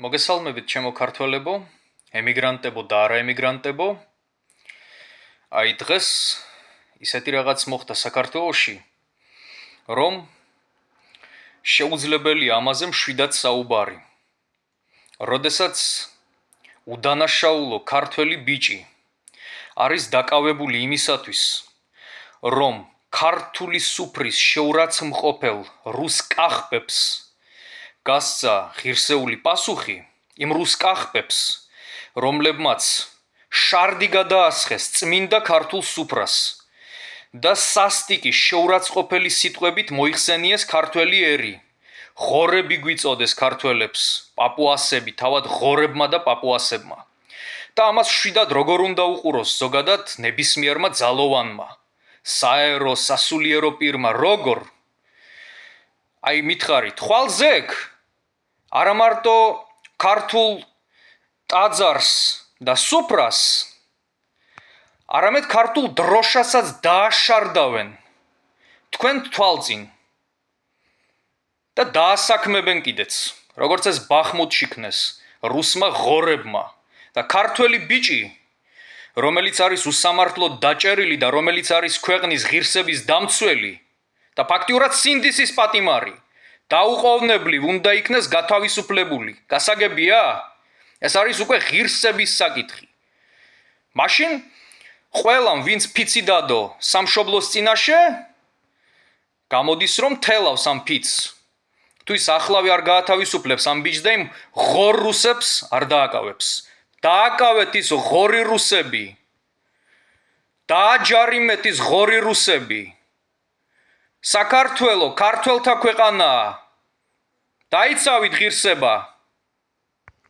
მოგესალმებით ჩემო ქართველებო, ემიგრანტებო და არაემიგრანტებო. აი დღეს ისეთი რაღაც მოხდა საქართველოში, რომ შეუძლებელია ამაზე მშვიდად საუბარი. როდესაც უდანაშაულო ქართველი ბიჭი არის დაკავებული იმისათვის, რომ ქართული სუფრის შეურაცხმყოფელ რუს კახბებს გასცა ღირსეული პასუხი, იმ რუს კახბებს, რომლებმაც შარდი გადაასხეს წმინდა ქართულ სუფრას და სასტიკი შეურაცხყოფელი სიტყვებით მოიხსენიეს ქართველი ერი. ღორები გვიწოდეს ქართველებს, პაპუასები, თავად ღორებმა და პაპუასებმა. და ამას მშვიდად როგორ უნდა უყუროს ზოგადად ნებისმიერმა ძალოვანმა, საერო, სასულიერო პირმა, როგორ? აი მითხარით, ხვალზექ არა მარტო ქართულ ტაძარს და სუფრას, არამედ ქართულ დროშასაც დააშარდავენ თქვენ თვალწინ და დაასაქმებენ კიდეც, როგორც ეს ბახმუთში ქნეს რუსმა ღორებმა და ქართველი ბიჭი, რომელიც არის უსამართლოდ დაჭერილი და რომელიც არის ქვეყნის ღირსების დამცველი და ფაქტიურად სინდისის პატიმარი, დაუყოვნებლივ უნდა იქნეს გათავისუფლებული. გასაგებია? ეს არის უკვე ღირსების საკითხი. მაშინ ყველამ, ვინც ფიცი დადო სამშობლოს წინაშე, გამოდის რომ თელავს ამ ფიცს. თუ ის ახლავე არ გაათავისუფლებს ამ ბიჭს და იმ ღორ რუსებს არ დააკავებს. დააკავეთ ის ღორი რუსები. დააჯარიმეთ ის ღორი რუსები. საქართველო ქართველთა ქვეყანაა. დაიცავით ღირსება.